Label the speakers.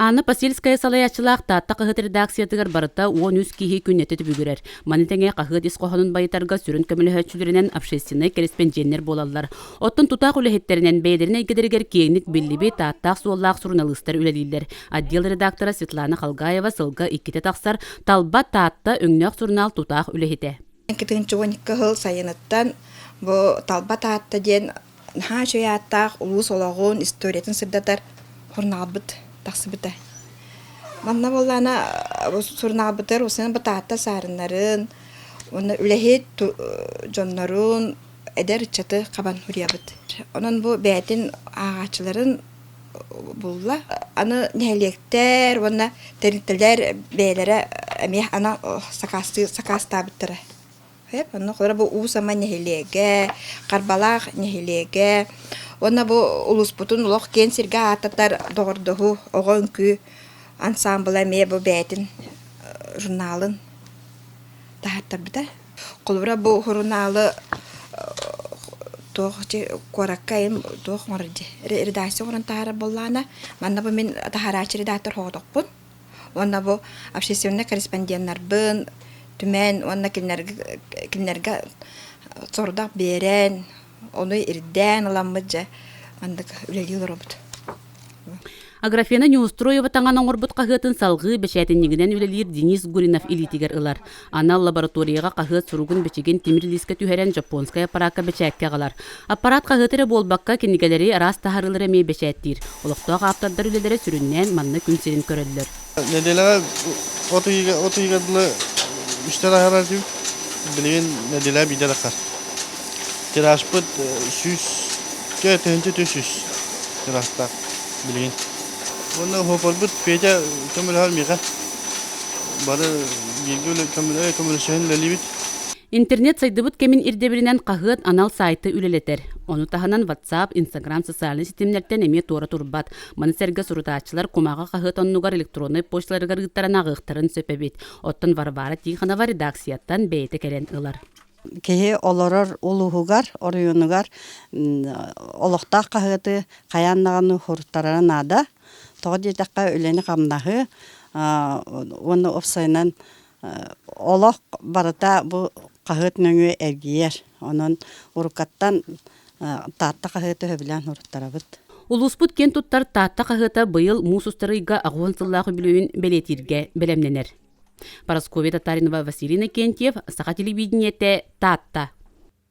Speaker 1: Анна Пасильская салаячылақ татта қағыт редакциятығыр барыта 13 кихи күннеті түбігірер. Манитеңе қағыт исқоғанын байытарға сүрін көміліхәтшілерінен общественный корреспонденттер болалар. Оттын тұтақ үліхеттерінен бәйдеріне егедергер кейінік білібі таттақ суоллақ сұрыналыстар үлелейлер. Отдел редактора Светлана Халгаева сылға иккеті тақсар талба татта өңнәқ сұрынал тұтақ үліхеті.
Speaker 2: Кетінші 12 жыл сайыныттан бұл талба татта ден ха жөяттақ ұлыс олағын историятын сырдатар құрналбыт. Тақсыбыта. Манна боллана сурнабытыр, осының бұтаатта сарынларын, оны үләхет жонларын әдер чаты қабан хүрябыт. Onun bu бәйтін ағачыларын бұлла. Аны нәлектер, оны тәрінтілер бәйлері әмех ана сақастабыттыры. Оны қолыра бұл ұсама нәхелеге, қарбалақ нәхелеге, Онна бу улуспутун улох кен сирге ататар доғырдығы оғын күй ансамбыла ме бу бәйтін журналын тағаттар біда. Қолыра бу журналы тоғы қораккайым тоғы морды. Редакция орын тағара боллана. Манна бу мен тағарачы редактор хоғдықпын. Онна бу общественный корреспонденттар бін, түмен, онна кілнерге сордақ берен, Оны ирден аламыджа андык үлелер робот.
Speaker 1: Аграфена Неустроева таңанан орбут қағытын салғы бәшәтіннігінен үлелер Денис Гуринов илитигер ылар. Ана лабораторияға қағыт сұруғын бәчеген темір лиске түйерен жапонская аппаратқа бәчәкке қалар. Аппарат қағытыры болбаққа кенігелері рас тахарылары мей бәшәттір. Олықтуға аптардар үлелері сүріннен манны күнсерін көрелілер.
Speaker 3: Неделеға отығадылы үштер ағарар дейм, білген неделеға бейдер ақар. Тирашпыт сүз, түйінші төсіз тирашта білген. Оны хопарбыт пейте көмілер меға. Бары елгі көмілшен ләлібіт.
Speaker 1: Интернет сайдыбыт кемин ирдебірінен қағыт анал сайты үлелетер. Оны тағынан WhatsApp, Instagram социальный системлерден эме тора турбат. Манысерге сурутачылар кумаға қағыт оннугар электронный почталарга рыттаран ағықтарын сөпебет. Оттын варвара тиханава редакцияттан бейті керен ылар.
Speaker 4: Кеhe олорор улугар, орюнугар, олохтақ қағыты қаяннағаны хұрттарара нада. Тоғы дедаққа өлені қамнағы, оны опсайынан олох барыта бұл қағыт нөңі әргейер. Оның ұрықаттан татта қағыты өбілен хұрттарабыт.
Speaker 1: Улуспут кен туттар татта қағыта бұйыл мусустарыйға ағуын сыллағы білуін белетирге белемненер. Парасковия Татаринова, Василина Кентьев, Саха телевидениете, Татта.